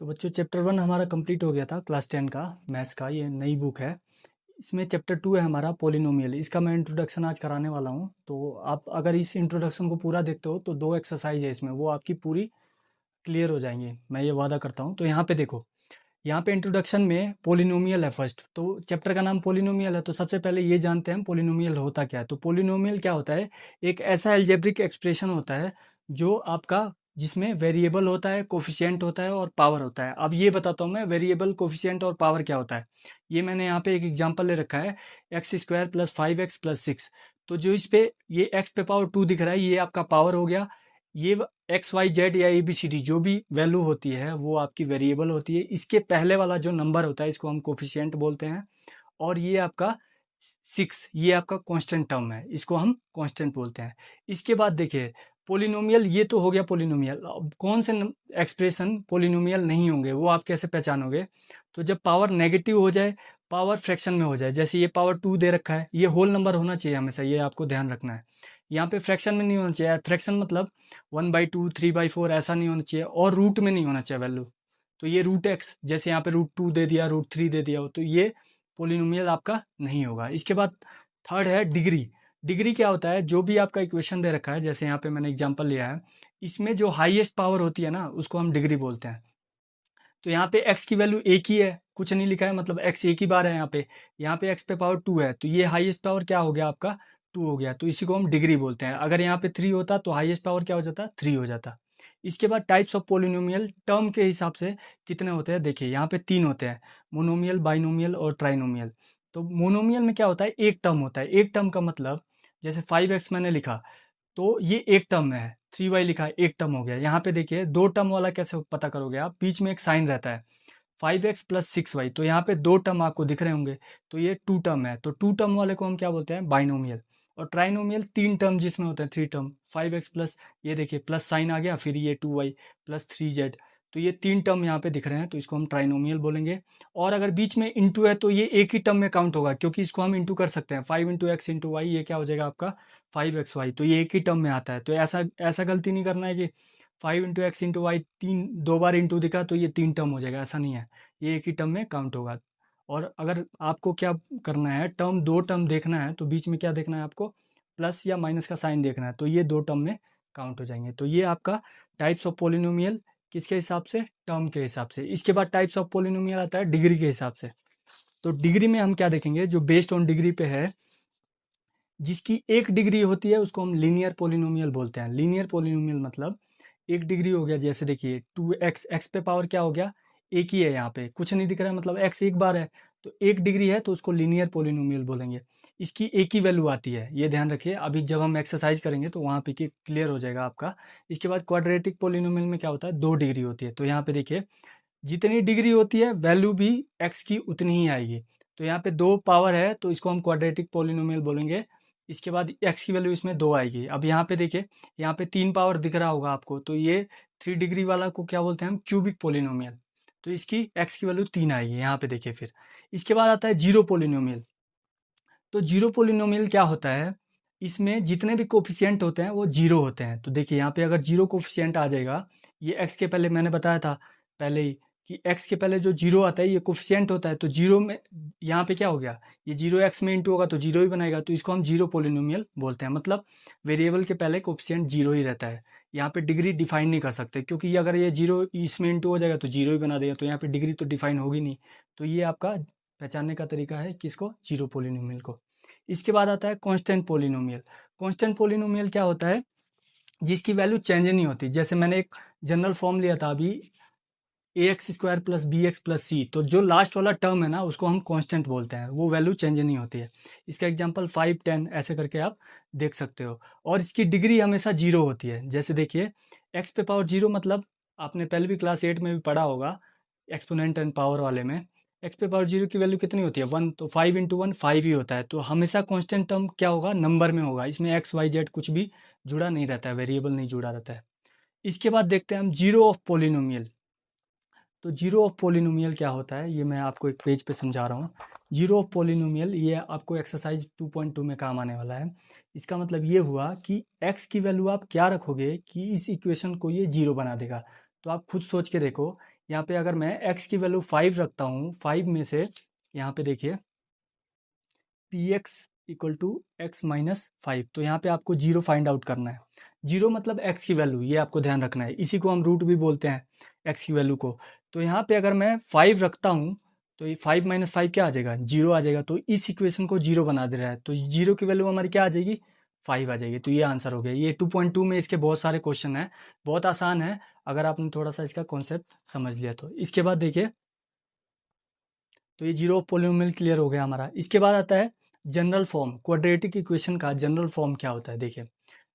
तो बच्चों चैप्टर 1 हमारा कंप्लीट हो गया था क्लास 10 का मैथ्स का। ये नई बुक है। इसमें चैप्टर 2 है हमारा पॉलिनोमियल। इसका मैं इंट्रोडक्शन आज कराने वाला हूँ। तो आप अगर इस इंट्रोडक्शन को पूरा देखते हो तो 2 एक्सरसाइज है इसमें, वो आपकी पूरी क्लियर हो जाएंगी, मैं ये वादा करता हूँ। तो यहाँ पे देखो, यहाँ पे इंट्रोडक्शन में पॉलिनोमियल है फर्स्ट। तो चैप्टर का नाम पॉलिनोमियल है, तो सबसे पहले ये जानते हैं पॉलिनोमियल होता क्या है। तो पॉलिनोमियल क्या होता है? एक ऐसा एल्जेब्रिक एक्सप्रेशन होता है जो आपका, जिसमें वेरिएबल होता है, कोफिशिएंट होता है और पावर होता है। अब ये बताता हूँ मैं वेरिएबल, कोफिशिएंट और पावर क्या होता है। ये मैंने यहाँ पे एक एग्जांपल ले रखा है, x square plus 5x plus 6। तो जो इस पे ये एक्स पे पावर 2 दिख रहा है, ये आपका पावर हो गया। ये एक्स वाई जेड या ABCD जो भी वैल्यू होती है वो आपकी वेरिएबल होती है। इसके पहले वाला जो नंबर होता है इसको हम कोफिशिएंट बोलते हैं। और ये आपका 6, ये आपका कांस्टेंट टर्म है, इसको हम कांस्टेंट बोलते हैं। इसके बाद देखिए पोलिनोमियल, ये तो हो गया पोलिनोमियल। अब कौन से एक्सप्रेशन पोलिनोमियल नहीं होंगे वो आप कैसे पहचानोगे? तो जब पावर नेगेटिव हो जाए, पावर फ्रैक्शन में हो जाए। जैसे ये पावर 2 दे रखा है, ये होल नंबर होना चाहिए हमेशा, ये आपको ध्यान रखना है। यहाँ पे फ्रैक्शन में नहीं होना चाहिए। फ्रैक्शन मतलब 1/2, 3/4 ऐसा नहीं होना चाहिए, और रूट में नहीं होना चाहिए वैल्यू। तो ये √x, जैसे यहाँ पे √2 दे दिया, √3 दे दिया हो, तो ये पोलिनोमियल आपका नहीं होगा। इसके बाद थर्ड है डिग्री। डिग्री क्या होता है? जो भी आपका इक्वेशन दे रखा है, जैसे यहाँ पे मैंने एग्जांपल लिया है, इसमें जो हाईएस्ट पावर होती है ना, उसको हम डिग्री बोलते हैं। तो यहाँ पे x की वैल्यू एक ही है, कुछ नहीं लिखा है, मतलब x एक ही बार है यहाँ पे x पे पावर 2 है, तो ये हाईएस्ट पावर क्या हो गया आपका? 2 हो गया, तो इसी को हम डिग्री बोलते हैं। अगर यहाँ पे 3 होता तो हाईएस्ट पावर क्या हो जाता? 3 हो जाता। इसके बाद टाइप्स ऑफ पोलिनोमियल टर्म के हिसाब से कितने होते हैं, देखिए यहाँ पे 3 होते हैं, मोनोमियल, बाइनोमियल और ट्राइनोमियल। तो मोनोमियल में क्या होता है? एक टर्म होता है। एक टर्म का मतलब, जैसे 5x मैंने लिखा तो ये एक टर्म में है, 3y लिखा है, एक टर्म हो गया। यहाँ पे देखिए दो टर्म वाला कैसे पता करोगे आप? बीच में एक साइन रहता है, 5x प्लस 6y, तो यहाँ पे दो टर्म आपको दिख रहे होंगे, तो ये 2 टर्म है। तो 2 टर्म वाले को हम क्या बोलते हैं? बाइनोमियल। और ट्राइनोमियल 3 टर्म जिसमें होते हैं, 3 टर्म, 5x प्लस, ये देखिए प्लस साइन आ गया, फिर ये 2y प्लस 3z, तो ये 3 टर्म यहाँ पे दिख रहे हैं, तो इसको हम ट्राइनोमियल बोलेंगे। और अगर बीच में इंटू है तो ये एक ही टर्म में काउंट होगा, क्योंकि इसको हम इंटू कर सकते हैं। 5 × x × y, ये क्या हो जाएगा आपका? 5xy, तो ये एक ही टर्म में आता है। तो ऐसा ऐसा गलती नहीं करना है कि 5 × x × y, दो बार इंटू दिखा तो ये 3 टर्म हो जाएगा, ऐसा नहीं है, ये एक ही टर्म में काउंट होगा। और अगर आपको क्या करना है, दो टर्म देखना है, तो बीच में क्या देखना है आपको? प्लस या माइनस का साइन देखना है, तो ये दो टर्म में काउंट हो जाएंगे। तो ये आपका टाइप्स ऑफ पोलिनोमियल किसके हिसाब से? टर्म के हिसाब से। इसके बाद टाइप्स ऑफ पोलिनोमियल आता है डिग्री के हिसाब से। तो डिग्री में हम क्या देखेंगे? जो बेस्ड ऑन डिग्री पे है, जिसकी एक डिग्री होती है उसको हम लीनियर पोलिनोमियल बोलते हैं। लीनियर पोलिनोमियल मतलब एक डिग्री हो गया। जैसे देखिए 2x, x पे पावर क्या हो गया? एक ही है, यहाँ पे कुछ नहीं दिख रहा है, मतलब x एक बार है, तो एक डिग्री है, तो उसको लीनियर पोलिनोमियल बोलेंगे। इसकी एक ही वैल्यू आती है, ये ध्यान रखिए। अभी जब हम एक्सरसाइज करेंगे तो वहाँ पे क्लियर हो जाएगा आपका। इसके बाद क्वाड्रेटिक पोलिनोमियल में क्या होता है? 2 डिग्री होती है। तो यहाँ पे देखिए जितनी डिग्री होती है वैल्यू भी x की उतनी ही आएगी। तो यहाँ पे 2 पावर है, तो इसको हम क्वाड्रेटिक पोलिनोमियल बोलेंगे। इसके बाद x की वैल्यू इसमें 2 आएगी। अब यहाँ पे देखिए, यहाँ पे 3 पावर दिख रहा होगा आपको, तो ये 3 डिग्री वाला को क्या बोलते हैं हम? Cubic polynomial. तो इसकी x की वैल्यू 3 आएगी यहाँ पे देखिए। फिर इसके बाद आता है जीरो पोलिनोमियल। तो जीरो पोलिनोमियल क्या होता है? इसमें जितने भी कोफिशिएंट होते हैं वो जीरो होते हैं। तो देखिए यहाँ पे अगर जीरो कोफिशिएंट आ जाएगा, ये x के पहले मैंने बताया था पहले ही कि x के पहले जो जीरो आता है ये कोफिशिएंट होता है। तो जीरो में यहाँ पे क्या हो गया? ये जीरो x में इंटू होगा तो जीरो ही बनाएगा, तो इसको हम जीरो पोलिनोमियल बोलते हैं। मतलब वेरिएबल के पहले कोफिशिएंट जीरो ही रहता है। यहाँ पे डिग्री डिफाइन नहीं कर सकते, क्योंकि अगर ये जीरो इसमें इंटू हो जाएगा तो जीरो ही बना देगा, तो यहाँ पे डिग्री तो डिफाइन होगी नहीं। तो ये आपका पहचानने का तरीका है किसको? जीरो पोलिनोमियल को। इसके बाद आता है कांस्टेंट पोलिनोमियल। कांस्टेंट पोलिनोमियल क्या होता है? जिसकी वैल्यू चेंज नहीं होती। जैसे मैंने एक जनरल फॉर्म लिया था अभी, ax² plus bx plus c, तो जो लास्ट वाला टर्म है ना उसको हम कांस्टेंट बोलते हैं, वो वैल्यू चेंज नहीं होती है। इसका एग्जांपल 5, 10 ऐसे करके आप देख सकते हो। और इसकी डिग्री हमेशा जीरो होती है। जैसे देखिए x पे पावर जीरो, मतलब आपने पहले भी क्लास 8 में भी पढ़ा होगा एक्सपोनेंट एंड पावर वाले में, x पे पावर जीरो की वैल्यू कितनी होती है? 1, तो 5 × 1 5 ही होता है। तो हमेशा कांस्टेंट टर्म क्या होगा? नंबर में होगा। इसमें x y z कुछ भी जुड़ा नहीं रहता है, वेरिएबल नहीं जुड़ा रहता है। इसके बाद देखते हैं हम जीरो ऑफ पोलिनोमियल। तो जीरो ऑफ पोलिनोमियल क्या होता है, ये मैं आपको एक पेज पे समझा रहा हूँ। जीरो ऑफ पोलिनोमियल ये आपको एक्सरसाइज 2.2 में काम आने वाला है। इसका मतलब ये हुआ कि x की वैल्यू आप क्या रखोगे कि इस इक्वेशन को ये जीरो बना देगा। तो आप खुद सोच के देखो, यहाँ पे अगर मैं x की वैल्यू 5 रखता हूँ, 5 में से यहाँ पे देखिए px equal to x minus 5, तो यहाँ पे आपको जीरो फाइंड आउट करना है। जीरो मतलब x की वैल्यू, ये आपको ध्यान रखना है, इसी को हम रूट भी बोलते हैं x की वैल्यू को। तो यहाँ पे अगर मैं 5 रखता हूँ तो ये 5 माइनस 5 क्या आ जाएगा, जीरो आ जाएगा। तो इस इक्वेशन को जीरो बना दे रहा है, तो जीरो की वैल्यू हमारी क्या आ जाएगी, 5 आ जाएगी। तो ये आंसर हो गया। ये 2.2 में इसके बहुत सारे क्वेश्चन हैं, बहुत आसान है अगर आपने थोड़ा सा इसका कॉन्सेप्ट समझ लिया तो। इसके बाद देखिए, तो ये जीरो पोलिनोमियल क्लियर हो गया हमारा। इसके बाद आता है जनरल फॉर्म। क्वाड्रेटिक इक्वेशन का जनरल फॉर्म क्या होता है, देखिए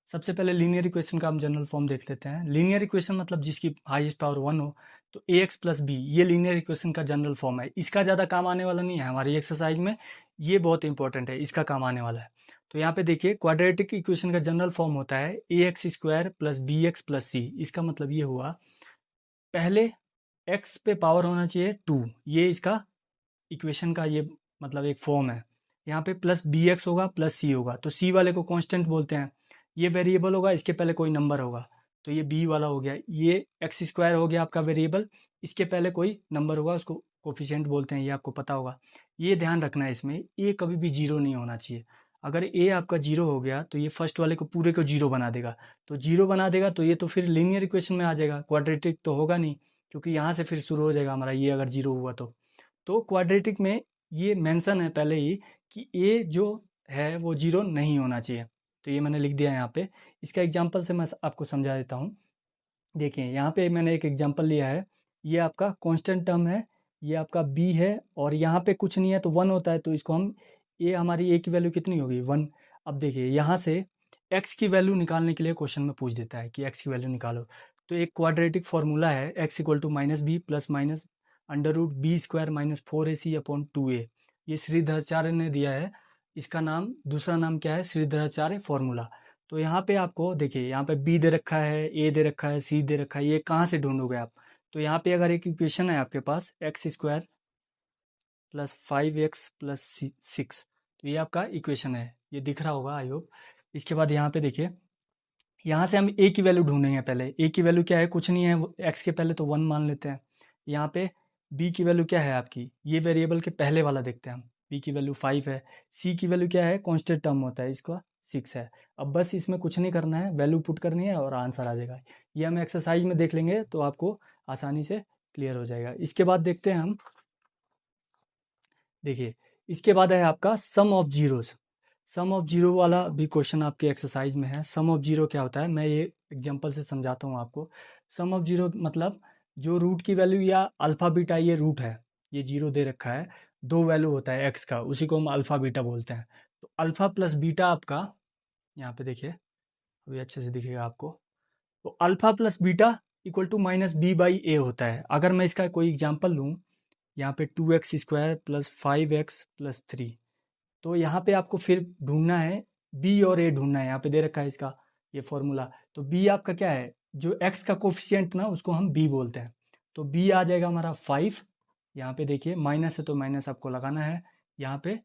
सबसे पहले लीनियर इक्वेशन का हम जनरल फॉर्म देख लेते हैं। लीनियर इक्वेशन मतलब जिसकी हाईएस्ट पावर 1 हो, तो ए एक्स प्लस बी, ये लीनियर इक्वेशन का जनरल फॉर्म है। इसका ज़्यादा काम आने वाला नहीं है हमारी एक्सरसाइज में, ये बहुत इंपॉर्टेंट है, इसका काम आने वाला है। तो यहाँ पे देखिए क्वाड्रेटिक इक्वेशन का जनरल फॉर्म होता है A X square plus B X plus C. इसका मतलब ये हुआ, पहले एक्स पे पावर होना चाहिए 2, ये इसका इक्वेशन का ये मतलब एक फॉर्म है। यहाँ पे प्लस बी एक्स होगा प्लस सी होगा, तो सी वाले को कांस्टेंट बोलते हैं। ये वेरिएबल होगा, इसके पहले कोई नंबर होगा, तो ये बी वाला हो गया। ये एक्स स्क्वायर हो गया आपका वेरिएबल, इसके पहले कोई नंबर होगा, उसको कोफिशिएंट बोलते हैं, ये आपको पता होगा। ये ध्यान रखना है, इसमें ए कभी भी जीरो नहीं होना चाहिए। अगर ए आपका जीरो हो गया तो ये फर्स्ट वाले को पूरे को जीरो बना देगा, तो जीरो बना देगा तो ये तो फिर लीनियर इक्वेशन में आ जाएगा, क्वाड्रेटिक तो होगा नहीं, क्योंकि यहाँ से फिर शुरू हो जाएगा हमारा, ये अगर जीरो हुआ तो क्वाड्रेटिक में ये मेंशन है पहले ही कि ए जो है वो जीरो नहीं होना चाहिए। तो ये मैंने लिख दिया यहाँ पे। इसका एग्जांपल से मैं आपको समझा देता हूँ। देखिए यहाँ पे मैंने एक एग्जांपल लिया है, ये आपका कांस्टेंट टर्म है, ये आपका बी है, और यहाँ पे कुछ नहीं है तो 1 होता है, तो इसको हम ए, हमारी ए की वैल्यू कितनी होगी, 1। अब देखिए यहाँ से एक्स की वैल्यू निकालने के लिए क्वेश्चन में पूछ देता है कि एक्स की वैल्यू निकालो। तो एक क्वाड्रेटिक फार्मूला है, x equal to minus b plus minus under root b square minus 4ac upon 2a। ये श्रीधराचार्य ने दिया है, इसका नाम, दूसरा नाम क्या है, श्रीधराचार्य फार्मूला। तो यहाँ पे आपको देखिए, यहाँ पे बी दे रखा है, ए दे रखा है, सी दे रखा है, ये कहाँ से ढूंढोगे आप। तो यहाँ पे अगर एक इक्वेशन है आपके पास X square plus 5x plus 6, तो ये आपका इक्वेशन है, ये दिख रहा होगा आई होप। इसके बाद यहाँ पे देखिए, यहाँ से हम ए की वैल्यू ढूंढेंगे। पहले ए की वैल्यू क्या है, कुछ नहीं है, एक्स के पहले तो 1 मान लेते हैं। यहाँ पे बी की वैल्यू क्या है आपकी, ये वेरिएबल के पहले वाला देखते हैं हम, बी की वैल्यू 5 है। सी की वैल्यू क्या है, कांस्टेंट टर्म होता है, इसका 6 है। अब बस इसमें कुछ नहीं करना है, वैल्यू पुट करनी है और आंसर आ जाएगा। ये हम एक्सरसाइज में देख लेंगे तो आपको आसानी से क्लियर हो जाएगा। इसके बाद देखते हैं हम, देखिए इसके बाद है आपका sum of zeros. Sum of zero वाला भी क्वेश्चन आपके एक्सरसाइज में है। सम ऑफ जीरो क्या होता है, मैं ये एग्जांपल से समझाता हूँ आपको। सम ऑफ जीरो मतलब जो रूट की वैल्यू या अल्फा बीटा, ये रूट है, ये जीरो दे रखा है, दो वैल्यू होता है एक्स का, उसी को हम अल्फा बीटा बोलते हैं। तो अल्फा प्लस बीटा आपका, यहाँ पे देखिए अभी अच्छे से दिखेगा आपको, तो alpha plus beta equal to minus B by A होता है। अगर मैं इसका कोई एग्जाम्पल लूँ, यहाँ पे 2x square plus 5x plus 3, तो यहाँ पे आपको फिर ढूंढना है b और a ढूंढना है। यहाँ पे दे रखा है इसका ये फॉर्मूला, तो b आपका क्या है, जो x का कोफिशिएंट ना, उसको हम b बोलते हैं। तो b आ जाएगा हमारा 5। यहाँ पे देखिए माइनस है तो माइनस आपको लगाना है, यहाँ पे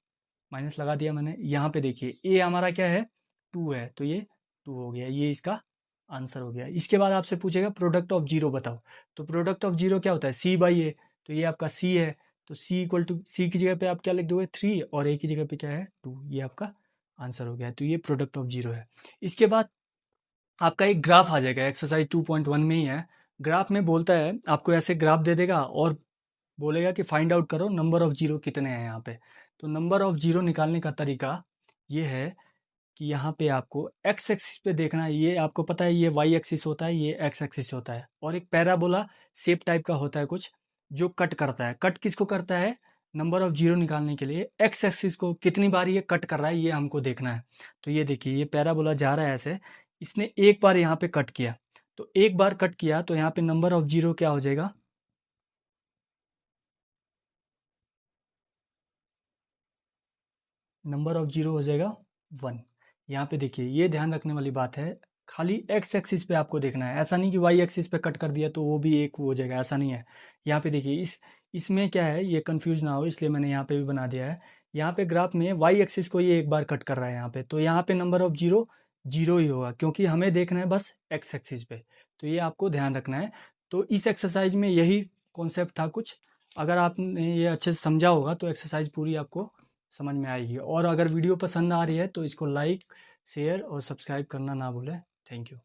माइनस लगा दिया मैंने। यहाँ पे देखिए a हमारा क्या है, 2 है, तो ये 2 हो गया, ये इसका आंसर हो गया। इसके बाद आपसे पूछेगा प्रोडक्ट ऑफ जीरो बताओ, तो प्रोडक्ट ऑफ जीरो क्या होता है, c बाई ए, तो ये आपका c है, तो c इक्वल टू, सी की जगह पे आप क्या लिख दोगे, 3, और a की जगह पे क्या है, 2, ये आपका आंसर हो गया है। तो ये प्रोडक्ट ऑफ जीरो है। इसके बाद आपका एक ग्राफ आ जाएगा, एक्सरसाइज 2.1 में ही है। ग्राफ में बोलता है, आपको ऐसे ग्राफ दे देगा और बोलेगा कि फाइंड आउट करो नंबर ऑफ जीरो कितने हैं यहाँ पे। तो नंबर ऑफ जीरो निकालने का तरीका ये है कि यहाँ पे आपको एक्स एक्सिस पे देखना है। ये आपको पता है, ये वाई एक्सिस होता है, ये एक्स एक्सिस होता है, और एक पैराबोला शेप टाइप का होता है कुछ, जो कट करता है। कट किसको करता है, नंबर ऑफ जीरो निकालने के लिए एक्स एक्सिस को कितनी बार ये कट कर रहा है, ये हमको देखना है। तो ये देखिए, ये पैराबोला जा रहा है ऐसे, इसने एक बार यहाँ पे कट किया, तो एक बार कट किया तो यहाँ पे नंबर ऑफ जीरो क्या हो जाएगा, नंबर ऑफ जीरो हो जाएगा 1। यहाँ पे देखिए, ये ध्यान रखने वाली बात है, खाली एक्स एक्सिस पे आपको देखना है, ऐसा नहीं कि वाई एक्सिस पे कट कर दिया तो वो भी एक हो जाएगा, ऐसा नहीं है। यहाँ पे देखिए, इसमें क्या है, ये कंफ्यूज ना हो इसलिए मैंने यहाँ पे भी बना दिया है। यहाँ पे ग्राफ में वाई एक्सिस को ये एक बार कट कर रहा है यहाँ पे, तो यहाँ पे नंबर ऑफ जीरो जीरो ही होगा, क्योंकि हमें देखना है बस एक्स एक्सिस पे। तो ये आपको ध्यान रखना है। तो इस एक्सरसाइज में यही कॉन्सेप्ट था कुछ। अगर आपने ये अच्छे से समझा होगा तो एक्सरसाइज पूरी आपको समझ में आएगी। और अगर वीडियो पसंद आ रही है तो इसको लाइक, शेयर और सब्सक्राइब करना ना भूलें। Thank you.